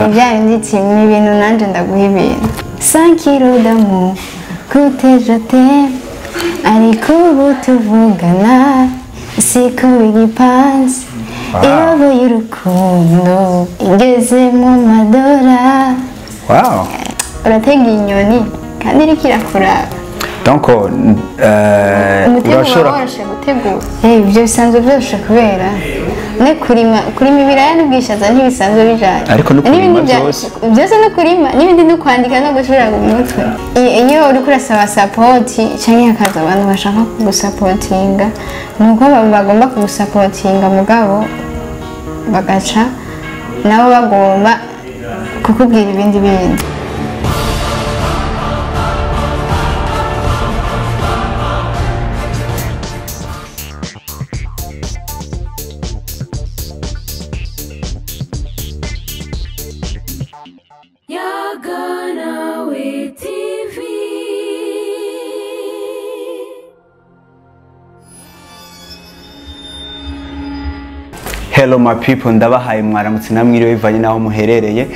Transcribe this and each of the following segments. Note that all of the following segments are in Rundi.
byari nditi ni ibintu nanje ndaguha ibintu 5 kilos d'amour que je t'aime ariko ubu tuvugana siko bigipanze irobo y'urukundo igeze mu madora uratega inyoni kandi iriko irakuraba donc urashobora gutegura ibyo bisanzwe byose kubera ne kurima ibiraya n'ubwishaza ntibisanzwe bijanye ariko no kurima byose no kurima n'ibindi no kwandika no gushobora mu mutwe iyo uri kurasaba support canke hakaza abantu bashaka kugusapotinga nuko bagomba kugusapotinga mugabo bagaca nabo bagomba kukubwira ibindi bindi. Hello my people, ndabahaye mwaramutse namwiriwe bivanye naho muherereye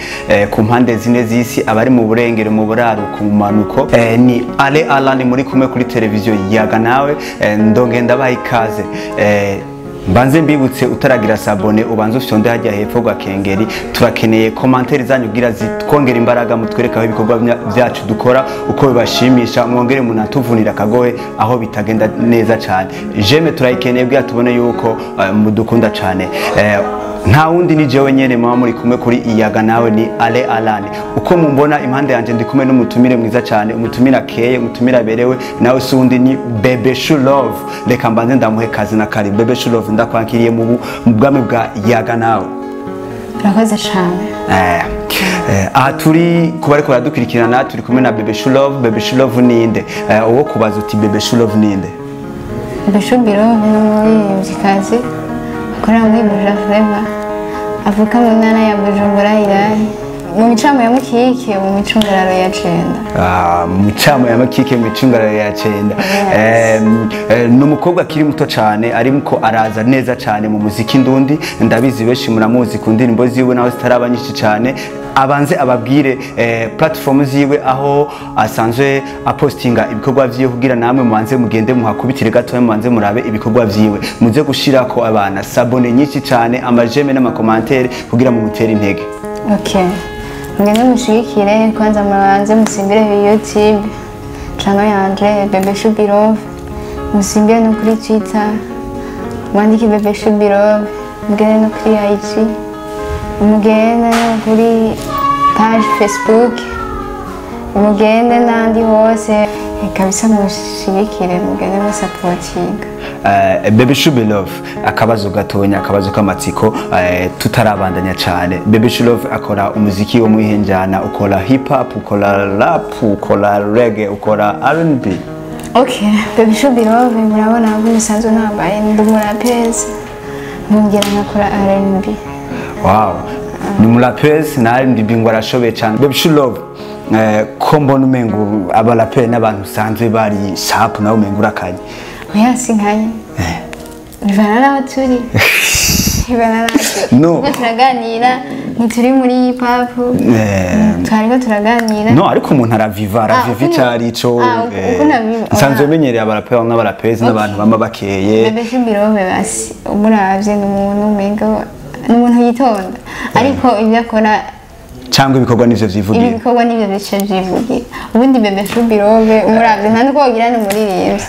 ku mpande zine z'isi abari mu burengero mu buraruko mu manuko ni Ale Alani muri kumwe kuri televiziyo yaga nawe ndonge ndabaye ikaze mbanze mbibutse utaragira sabone ubanze ufyonde hajya hepfo gwa kengeri turakeneye commentaire zanyu gira zitwongera imbaraga mutwereka ibikorwa byacu dukora uko bibashimisha mwongere munatuvunira kagohe aho bitagenda neza cyane jeme turayikeneye bwa tubone yuko mudukunda cyane nta wundi ni jewe nyene mama muri kumwe kuri iyaga nawe ni Ale Alani uko mumbona impande yanje ndi kumwe n'umutumire mwiza cyane umutumira keye umutumira berewe nawe sundi ni BEBECHOUE Belove reka mbanze ndamuhe kazi na kari BEBECHOUE Belove ndakwakiriye mu bwami bwa iyaga nawe urakoze cyane aha turi kuba ariko baradukurikirana turi kumwe na BEBECHOUE Belove BEBECHOUE Belove ninde uwo kubaza uti BEBECHOUE Belove ninde BEBECHOUE Belove ni umuririmbyikazi akorera muri Buja Flavor avuka mu ntara ya Bujumbura Irayi mu micamo ya Mukike mu micungararo ya Cenda mu micamo ya Mukike mu micungararo ya Cenda n'umukobwa akiri muto cyane ariko araza neza cyane mu muziki ndundi ndabizi benshi muramuzi ku ndirimbo ziwe naho zitaraba nyinshi cyane abanze ababwire platform ziwe aho asanzwe apostinga ibikorwa vyiwe kugira namwe mubanze mugende muhakubitire gato mubanze murabe ibikorwa vyiwe muze gushirako abana sabone nyinshi cyane amajeme n'amakomantere kugira mu mutere intege. Okay, ngende mushigikire kwanza mubanze musimbire YouTube channel yanje BEBECHOUE Belove musimbire no kuri Twitter mwandike BEBECHOUE Belove mugende no kuri IG mugende kuri page Facebook mugende nandi hose kabisa mushigikire mugende mu supporting BEBECHOUE Belove akabazo gatonya akabazo kamatsiko tutarabandanya cyane BEBECHOUE Belove akora umuziki wo muhenjana ukora hip hop ukora rap ukora reggae ukora R&B. Okay, BEBECHOUE Belove murabona ko musanzwe nambaye ndumurapezi ngira nakora R&B. Wow, ni murapezi na R&B ngo arashobe cyane BEBECHOUE Belove ko mbona umengo abaraperi n'abantu sanzwe bari sharp nawe umengo urakanye oya sinkanye bivana naho turi no turaganira ntituri muri hip hop twariko turaganira no ariko umuntu araviva icari ico sanzwe menyereye abaraperi n'abarapezi n'abantu bama bakeye BEBECHOUE Belove basi umuravye n'umuntu umengo n'umuntu yitonda ariko ibyo akora cyangwa ibikorwa nivyo vyivugira ibikorwa nivyo bice vyivugira ubundi BEBECHOUE Belove umuravye nta nuko wogira ni umuririmbyi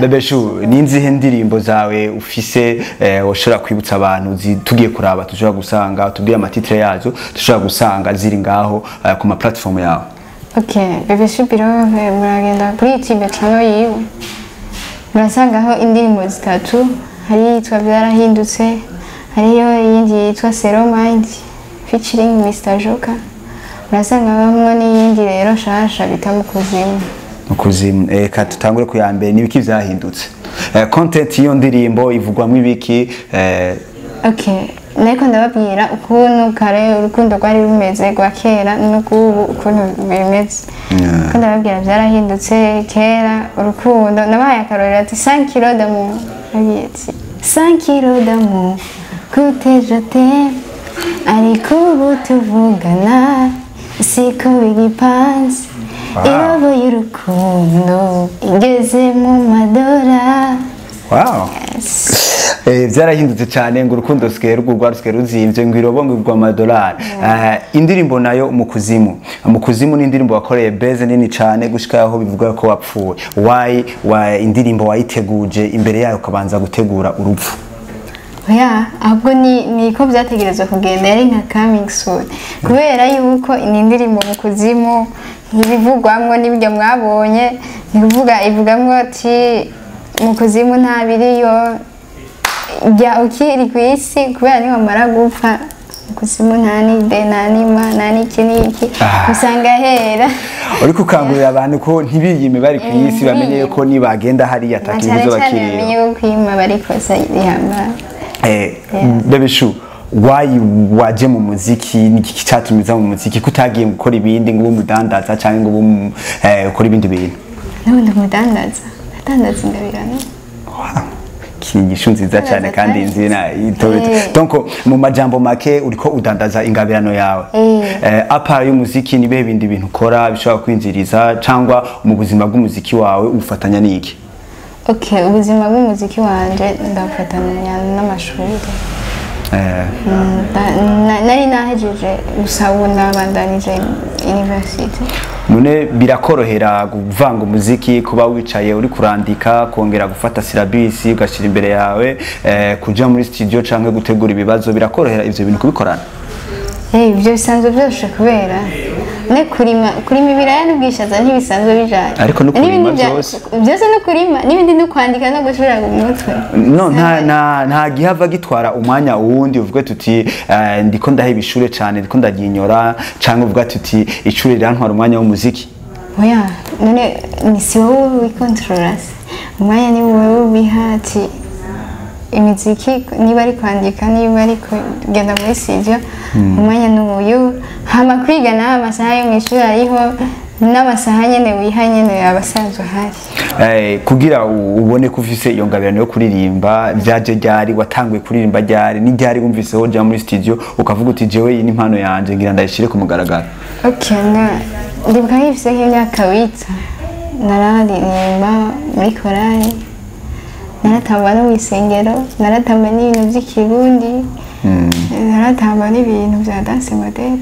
BEBECHOUE ninzihe ndirimbo zawe ufise woshora kwibutsa abantu tugiye kuraba tushobora gusanga tubwire amatitre yazo dushobora gusanga ziri ngaho ku ma platform yawe. Okay, BEBECHOUE Belove muragenda kuri YouTube channel yiwe murasangaho indirimbo zitatu hari yitwa byarahindutse hariyo iyindi yitwa Zero Mind featuring Mr. Joker murasanga bamwe n'iyindi rero shasha bita mukuzimu eka tutangure ku ya mbere nibiki vyahindutse content iyo ndirimbo ivugwamwe ibiki Okay, niko ndababwira ukuntu kare urukundo rwari rumeze rwa kera n'ukubu ukuntu bimeze ko ndababwira byarahindutse kera urukundo nabaye akarorero ati 5 kilos d'amour abiyeti 5 kilos d'amour que je t'aime ariko ubu tuvugana siko bigipanze irobo y'urukundo igeze mu madora. Wow. Byarahindutse cyane ngo urukundo rusigaye rugurwa rusigaye ruzimvye ngo irobo ngurwa amadolari. Indirimbo nayo mukuzimu ni indirimbo wakoreye base nini cyane gushika aho bivuga ko wapfuye. Why indirimbo wayiteguje imbere yayo ukabanza gutegura urupfu? Oya, ahubwo niko byategerezwa kugenda, yari nka coming soon kubera yuko indirimbo mukuzimu ibivugwamwo n'ibyo mwabonye ivugamwo ati mukuzimu nta biriyo jya ukiri ku isi kubera niho mara gupfa mukuzimu nta n'ide nta n'ima nta n'iki n'iki usanga hera uri kukangurira abantu ko ntibiyime bari ku isi bamenye ko nibagenda hariya atakibuzo bakiriye bamenye ko kwima bari kosa ihamba. BEBECHOUE waje mu muziki n'iki cyatumiza mu muziki kutagiye gukora ibindi ngo umudandaza cyangwa ngo ukora ibindi bintu? N'ubundi umudandaza ingabirano. Kingisho nziza cyane kandi nzina itorete. Donc mu majambo make uriko udandaza ingabirano yawe. Apa y'umuziki ni bihe bindi bintu ukora bishobora kwinjiriza cyangwa mu buzima bw'umuziki wawe ufatanya n'iki? Okay, ubuzima bw'umuziki wanje ndafatanya n'amashuri. Nari nahejeje gusa ubu ndabandanije university. None birakorohera kuvanga umuziki kuba wicaye uri kurandika kongera gufata syllabus ugashira imbere yawe kuja muri studio canke gutegura ibibazo birakorohera ivyo bintu kubikorana? Ibyo bisanzwe byose kubera ne kurima ibiraya n'ubwishaza ntibisanzwe bijanye. Ariko no kurima byose no kurima n'ibindi no kwandika no gushira mu mutwe. No nta gihava gitwara umwanya wundi uvuge tuti ndiko ndaheba ishure cyane ndiko ndaginyora canke uvuga tuti ishure rirantwara umwanya w'umuziki. Oya none ni si wowe wikontrolas umwanya ni wowe ubihati imiziki niba ari kwandika niba ari kugenda muri studio umwanya n'uyu hama kwiga n'amasaha yo mwishuri ariho n'amasaha nyene wiha nyene abasanzwe hari. Kugira ubone ko ufise iyo ngabirano yo kuririmba byaje ryari watanguye kuririmba ryari ni ryari wumvise ho ja muri studio ukavuga uti jewe iyi ni impano yanje ngira ndayishire ku mugaragaro? Okay ndibuka nk'ifise nk'imyaka wita nararirimba muri korali naratamba no mwisengero naratamba n'ibintu by'ikirundi naratamba n'ibintu bya danse moderne.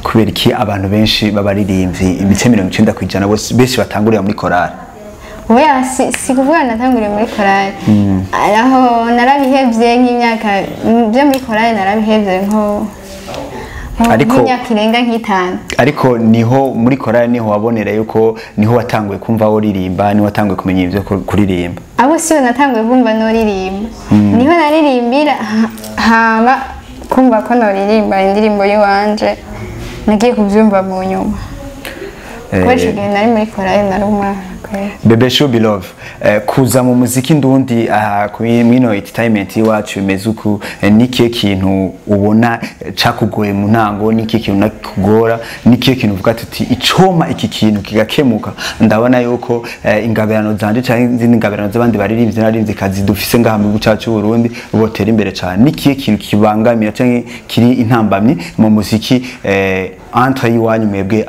Kubera iki abantu benshi babaririmbyi ibice 90% benshi batangurira muri korali? Oya si kuvuga natanguriye muri korali aho narabihevye nk'imyaka byo muri korali narabihevye nko ariko kirenga nk'itanu. Ariko niho muri korali niho wabonera yuko niho watanguye kumva uririmba niho watanguye kumenya ivyo kuririmba? Abo siyo natanguye kumva no ririmba niho naririmbira hama kumva ko no ririmba indirimbo y'uwanje nagiye kuvyumva mu nyuma. Kwesho nari muri korali naruma BEBECHOUE Belove kuza mu muziki ndundi mwino entertainment iwacu bimeze uku niki kintu ubona cakugoye mu ntango niki kintu nakugora niki kintu uvuga ati icoma iki kintu kigakemuka ndabona yuko ingabirano zanje cyangwa izindi ngabirano z'abandi baririmbye naririmbye kazi dufise ngaha mu bucacu cy'u Burundi botera imbere cyane niki kintu kibangamira cyangwa kiri intambamye mu muziki entre yiwanyu mwebwe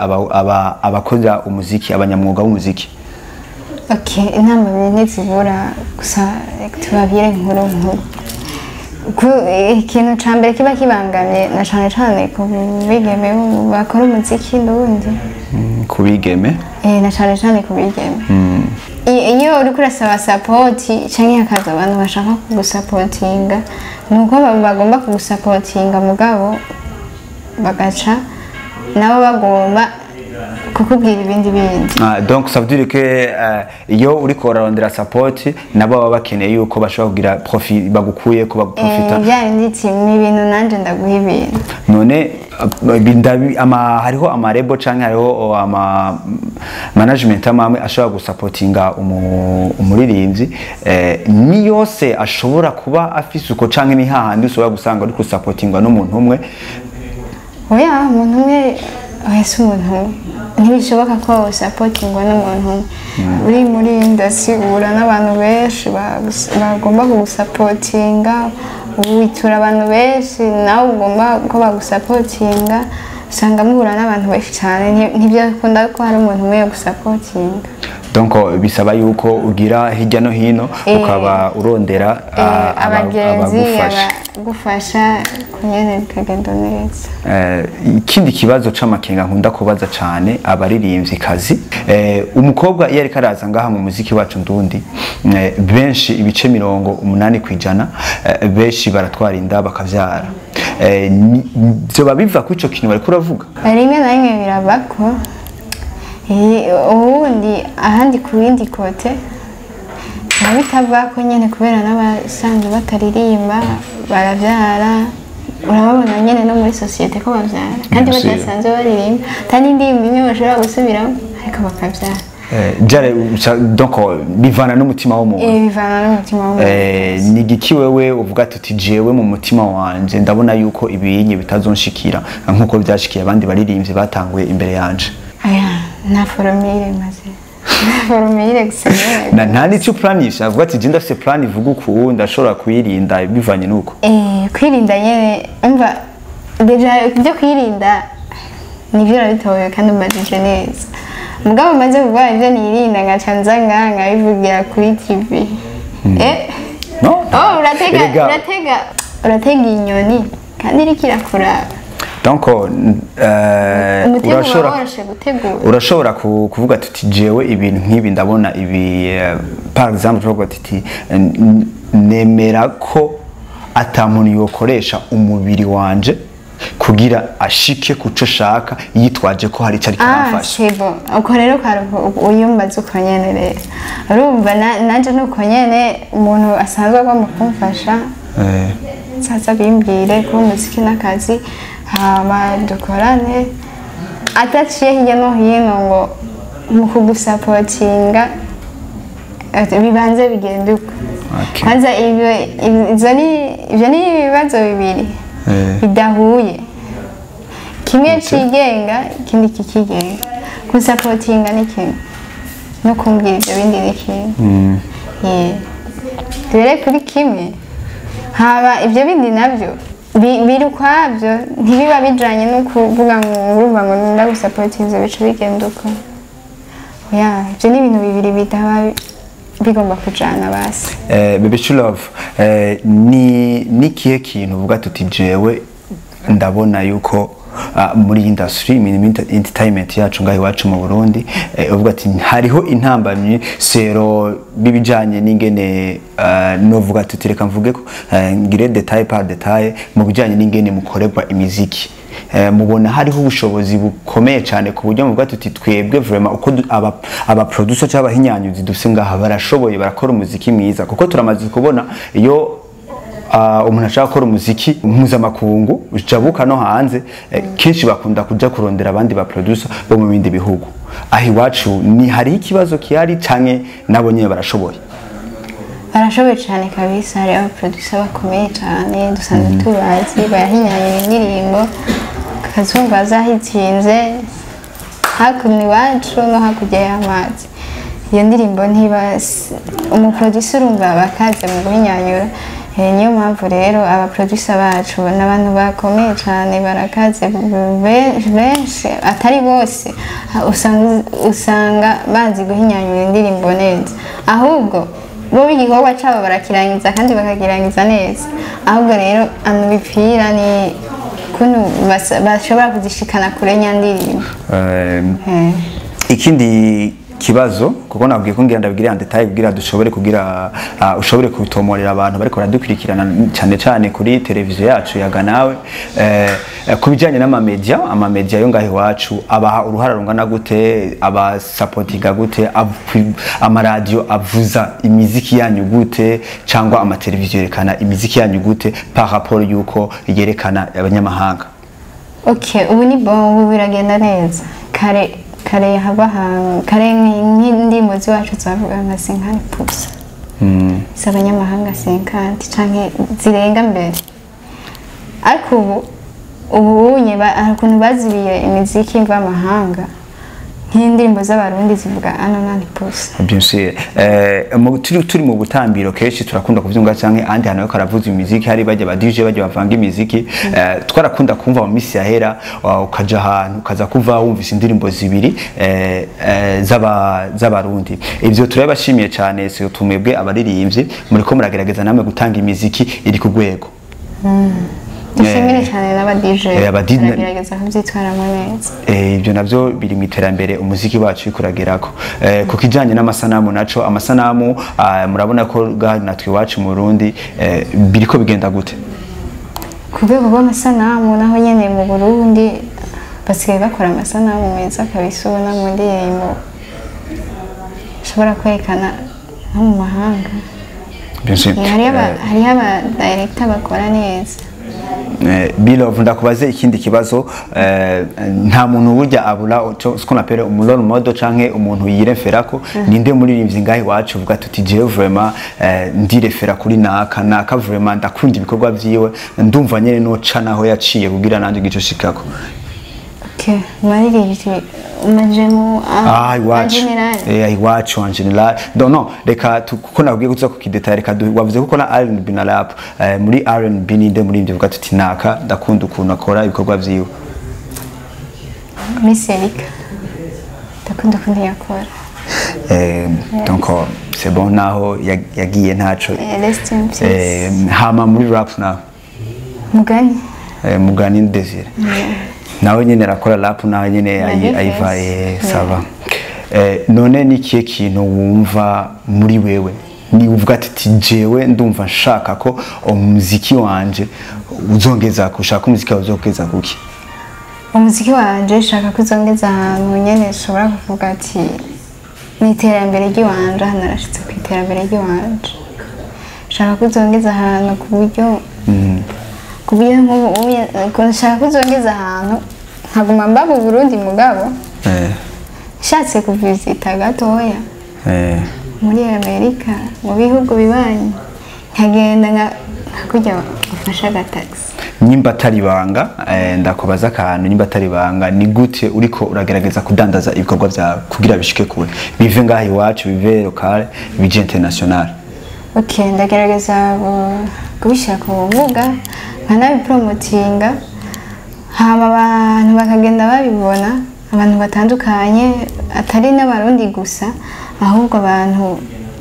abakoza umuziki abanyamwuga w'umuziki? Okay, intambamye ntizibura gusa tubabwire nkuru ikintu ca mbere kiba kibangamye na cane ku bigeme bakora umuziki ndundi. Kubigeme? Na cane ku bigeme. Iyo uri kurasaba support canke hakaza abantu bashaka kugusapotinga nuko bagomba kugusapotinga mugabo bagaca nabo bagomba kukubwira ibindi bindi. Donc ça veut dire que iyo uri korarondera support nabo baba bakeneye yuko bashobora kugira profit bagukuye ko baguprofita. Nditi ni ibintu nanje ndaguha ibintu. None hariho amarebo canke hariho ama management amwe ashobora gusapotinga umuririmbyi ni yose ashobora kuba afise uko canke ni hahandi ushobora gusanga uri gusapotingwa n'umuntu umwe? Oya umuntu umwe wese umuntu ntibishoboka ko usapotingwa n'umuntu uri muri industry uhura n'abantu benshi bagomba kugusapotinga witura abantu benshi nawe ugomba ko bagusapotinga usanga muhura n'abantu benshi cyane ntibyo akunda ko hari umuntu umwe gusapotinga donc bisaba yuko ugira hirya no hino ukaba urondera abagenzi gufasha kunyene bikagenda neza. Ikindi kibazo c'amakenga nkunda kubaza cyane abaririmbyi kazi umukobwa iyo ariko araza ngaha mu muziki wacu ndundi benshi ibice 80% benshi baratwara inda bakavyara byo babiva ku ico kintu bari kuravuga rimwe na rimwe birabako ubundi ahandi ku bindi kote bitavako nyene kubera n'abasanzwe bataririmba baravyara urababona nyene no muri societe ko bavyara kandi batasanzwe baririmba kandi indirimbo imwe bashobora gusubiramo ariko bakavyara jare donc bivana n'umutima w'umuntu bivana n'umutima w'umuntu ni giki wewe uvuga ati jewe mu mutima wanje ndabona yuko ibinye bitazonshikira nkuko byashikiye abandi baririmbyi batanguye imbere yanje na formule maze formule gusenya nta n'icyo planisha avuga ati jinda se plan ivuga uko ndashobora kuyirinda bivanye nuko kwirinda nyene umva deja byo kwirinda nivyo rabitoye kandi umajije neza mugabo maze kuvuga ivyo nirinda ngacanza nganga bivugira kuri TV no uratega inyoni kandi rikirakura donc urashobora kuvuga ati jewe ibintu nk'ibi ndabona ibi par exemple tuvuga ati nemera ko atamuntu yokoresha umubiri wanje kugira ashike kuco shaka yitwaje ko hari cari kamfasha uko rero uyumbaza uko nyene rero urumva nanje nuko nyene umuntu asanzwe agomba kumfasha sasa bimbwire ko umuziki n'akazi hama dukorane ataciye hirya no hino ngo mu kugusapotinga bibanze bigenda uko kwanza ivyo ni ibibazo bibiri bidahuye kimwe cigenga ikindi kikigenga gusapotinga ni kimwe no kumbwira ivyo bindi ni kimwe dore kuri kimwe haba ivyo bindi navyo biri ukwabyo ntibiba bijanye no kuvuga ngo urumva ngo ndagusapotinze bice bigenda uko ivyo ni ibintu bibiri bitaba bigomba kujana basi. BEBECHOUE Belove ni kihe kintu uvuga tuti jewe ndabona yuko muri industry entertainment yacu ngaho iwacu mu Burundi uvuga ati hariho intambamye sero bibijanye n'ingene novuga tuti reka mvuge ko ngire detail par detail mu bijanye n'ingene mukorerwa imiziki mubona hariho ubushobozi bukomeye cyane ku buryo muvuga tuti twebwe vraiment uko aba producer cyaba hinyanyuzi dufise ngaha barashoboye barakora umuziki mwiza kuko turamaze kubona iyo umuntu ashaka gukora umuziki mpuzamakungu ujabuka no hanze kenshi bakunda kuja kurondera abandi ba producer bo mu bindi bihugu aho iwacu ni hari ikibazo kihari canke nabo nyene barashoboye cyane kabisa hari aba producer bakomeye cyane dusanzwe tubazi bahinyanya indirimbo kazumva zahitinze hakuno iwacu no hakurya y'amazi iyo ndirimbo ntibasi umuproducer urumva bakaze mu guhinyanyura niyo mpamvu rero aba producer bacu n'abantu bakomeye cyane barakaze benshi atari bose usanga bazi guhinyanyura indirimbo neza ahubwo bo igikorwa cyabo barakirangiza kandi bakakirangiza neza ahubwo rero anubipfira ni kuntu bashobora kuzishikana kure nyandirimbo ikindi kibazo kuko nabwiye ko ngira ndabwira detail kugira dushobore kugira ushobore kutomorera abantu bariko baradukurikirana cyane cyane kuri televiziyo yacu yaga nawe kubijanye n'amamedia yo ngaho iwacu abaha uruhara rungana gute abasapotinga gute amaradio avuza imiziki yanyu gute cyangwa amateleviziyo yerekana imiziki yanyu gute par rapport yuko yerekana abanyamahanga ubu ni bon biragenda neza kare habahanga kare nk'indimo ziwacu zavuga nka 50% z'abanyamahanga 50 canke zirenga mbere ariko ubu unye ukuntu bazibiye imiziki mva amahanga nk'indirimbo z'abarundi zivuga anonani pusi. Bien sûr. Turi mu butambiro kenshi turakunda kuvyumva canke andi hano ko aravuza imiziki hari bajya ba DJ bajya bavanga imiziki twarakunda kumva mu misi yahera ukaja ahantu ukaza kuva wumvise indirimbo zibiri z'abarundi. Ivyo turabashimiye cyane se tumwebwe abaririmbyi muriko muragerageza namwe gutanga imiziki iri ku rwego. Ishimire cyane n'aba DJ baragerageza kubyitwaramo neza. Ibyo navyo biri mu iterambere umuziki wacu ikuragerako. Ku kijanye n'amasanamu naco amasanamu murabona ko natwe wacu mu Burundi biriko bigenda gute? Ku rwego rw'amasanamu naho nyene mu Burundi basigaye bakora amasanamu meza kabisa ubona mu ndirimbo ushobora kwerekana nko mu mahanga. Hariho aba director bakora neza. Belove ndakubaze ikindi kibazo nta muntu burya abura ce qu'on appelle umuroro modo canke umuntu yireferako ninde muririmbyi ngahi wacu uvuga tuti je vraiment ndirefera kuri naka vraiment ndakunda ibikorwa vyiwe ndumva nyene no canaho yaciye kugira nanje gico shikako. Okay, maririmbyi umajemo iwacu en general non reka kuko nabwiye kuza ku kidetail reka wavuze kuko na R&B na rap muri R&B ninde muri ivyo vuga tuti naka ndakunda ukuntu akora ibikorwa vyiwe. Miss Erika ndakunda ukuntu yakora. Donc c'est bon naho yagiye ntaco. Hama muri rap na Mugani Desire. Nawe nyene rakora rap nawe nyene ayivaye sava. None nikiye kintu wumva muri wewe ni uvuga ati jewe ndumva nshaka ko umuziki wanje uzongeza kushaka umuziki uzongeza kuki? Umuziki wanje shaka kuzongeza ahantu nyene shobora kuvuga ati ni iterambere ry'iwanje hano narashitse ku iterambere ry'iwanje. Shaka kuzongeza ahantu ku buryo nshaka kuzongeza ahantu nkaguma mba mu Burundi mugabo nshatse kuvisita gatoya muri Amerika mu bihugu bibanyi nkagenda nkakujya gufasha agataxi. Nyimba atari banga ndakubaza akantu nyimba atari banga ni gute uriko uragerageza kudandaza ibikorwa vyawe kugira bishike kure bive ngaho iwacu bive local bije international? Okay, ndagerageza kubishira ku rubuga nkanabipromotinga hama abantu bakagenda babibona abantu batandukanye atari n'abarundi gusa ahubwo abantu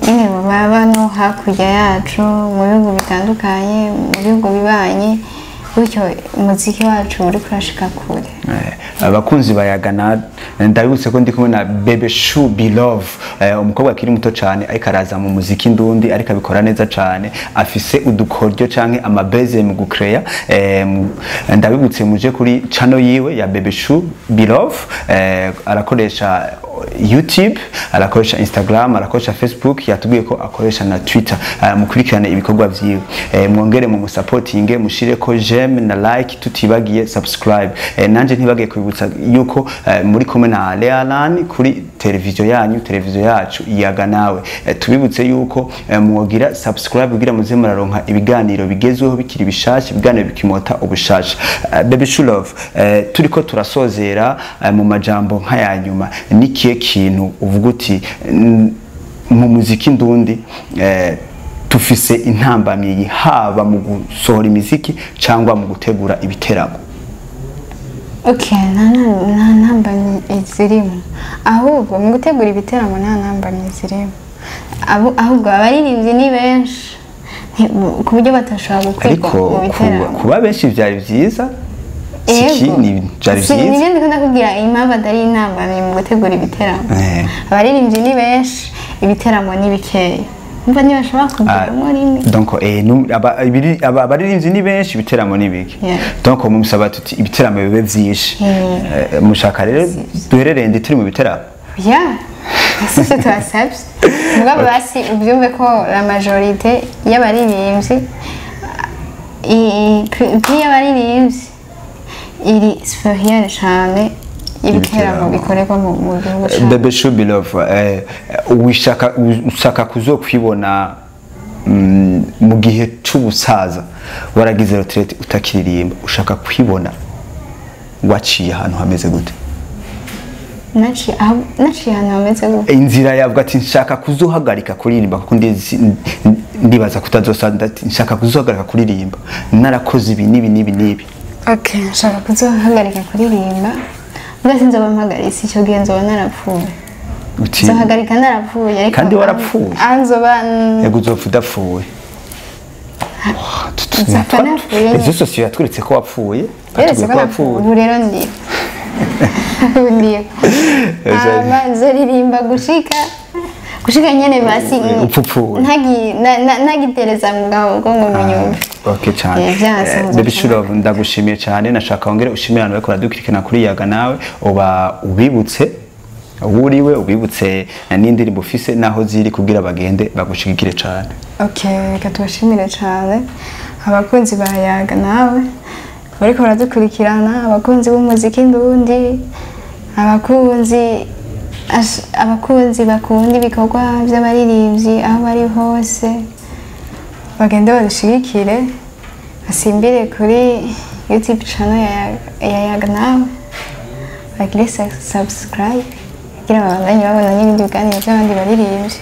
nyine baba no hakurya yacu mu bihugu bitandukanye mu bihugu bibanye gutyo umuziki wacu uri kurashika kure. Abakunzi bayagana ndabibutse ko ndi kumwe na BEBECHOUE Belove umukobwa akiri muto cyane ariko araza mu muziki ndundi ariko abikora neza cyane afise udukoryo canke amabeze mu gucrea. Ndabibutse muje kuri channel yiwe ya BEBECHOUE Belove arakoresha YouTube, arakoresha Instagram, arakoresha Facebook, yatubwiye ko akoresha na Twitter. Mukurikirana ibikorwa vyiwe, mwongere mu supporting mushire ko j'aime na like tutibagiye subscribe. Nanje ntibagiye kwibutsa yuko muri kumwe na Lealan kuri televiziyo yanyu, televiziyo yacu iyaga nawe. Tubibutse yuko mwogira subscribe kugira muze muraronka ibiganiro bigezweho bikiri bishasha, ibiganiro bikimota ubushasha. BEBECHOUE Belove turiko turasozera mu majambo nk'aya nyuma niki kintu uvuga uti mu muziki ndundi tufise intambamyi haba mu gusohora imiziki cyangwa mu gutegura ibiteramo? Okay, nta ntambamyi zirimo ahubwo mu gutegura ibiteramo nta ntambamyi zirimo ahubwo abaririmbyi ni benshi ku buryo batashobora gukwirwa mu biteramo. Kuba benshi byari byiza ni byari byiza. Nibyo ndikunda kugira impamvu atari intambamyi mu gutegura ibiteramo. Abaririmbyi ni benshi ibiteramo ni bikeya umva ntibashobora kugiramo rimwe. Donc abaririmbyi ni benshi ibiteramo ni bike. Donc mumusaba tuti ibiteramo bibe byinshi. Mushaka rero duhererende turi mu biteramo? Sisi twasabye mugabo basi ubyumve ko la majorité y'abaririmbyi iri superieur cyane ibiteramo bikorerwa mu gihugu cyacu. BEBECHOUE Belove ushaka kuzokwibona mu gihe cy'ubusaza waragize retraite utakiririmba ushaka kwibona waciye ahantu hameze gute? naci hano hameze gute inzira yavuga ati nshaka kuzohagarika kuririmba kuko ndibaza kutazosanda nshaka kuzohagarika kuririmba narakoze ibi nibi okay nshaka kuzohagarika kuririmba mbese nzoba mpagaritse icyo gihe nzoba narapfuye nzohagarika narapfuye ariko kandi warapfuye anzoba yego uzopfa udapfuye izo sosiyo yatweretse ko wapfuye ubu rero ndiye nzoririmba gushika nyene basi ntagitereza ngo munyumve okay cyane BEBECHOUE Belove ndagushimiye cyane nashaka wongere ushimira abantu bakora dukurikirana kuri Yaga nawe uba ubibutse uriwe ubibutse n'indirimbo ufise naho ziri kugira bagende bagushigikire cyane okay reka tubashimire cyane abakunzi ba Yaga nawe bariko baradukurikirana abakunzi b'umuziki ndundi abakunzi bakunda ibikorwa by'abaririmbyi aho bari hose bagende badushigikire asimbire kuri YouTube channel ya Yaga nawe bagire subscribe kugira babandanye babona n'ibindi biganiro by'abandi baririmbyi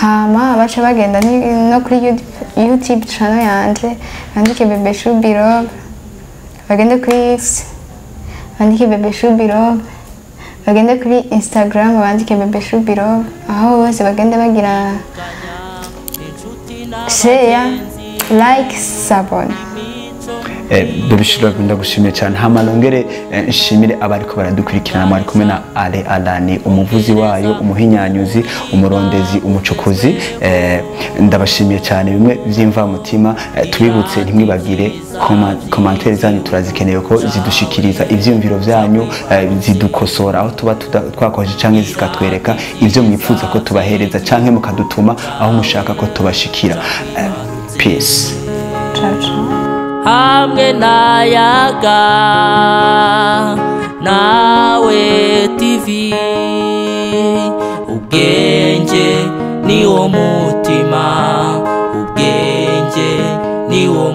hama baca bagenda no kuri YouTube channel yanje bandike BEBECHOUE Belove bagende kuri X bandike BEBECHOUE Belove bagende kuri Instagram bandike BEBECHOUE Belove aho bose bagende bagira share like sabone BEBECHOUE Belove ndagushimiye cyane hama nongere nshimire abariko baradukurikirana mwari kumwe na Alani umuvuzi wayo umuhinyanyuzi umurondezi umucukuzi ndabashimiye cyane bimwe byimva mutima tubibutse ntimwibagire commentaire zanyu turazikeneye ko zidushikiriza ivyumviro byanyu zidukosora aho tuba twakoje canke zikatwereka ivyo mwifuza ko tubahereza canke mukadutuma aho mushaka ko tubashikira peace ciao ciao hamwe na Yaga nawe TV ubwenge niwo mutima ubwenge niwo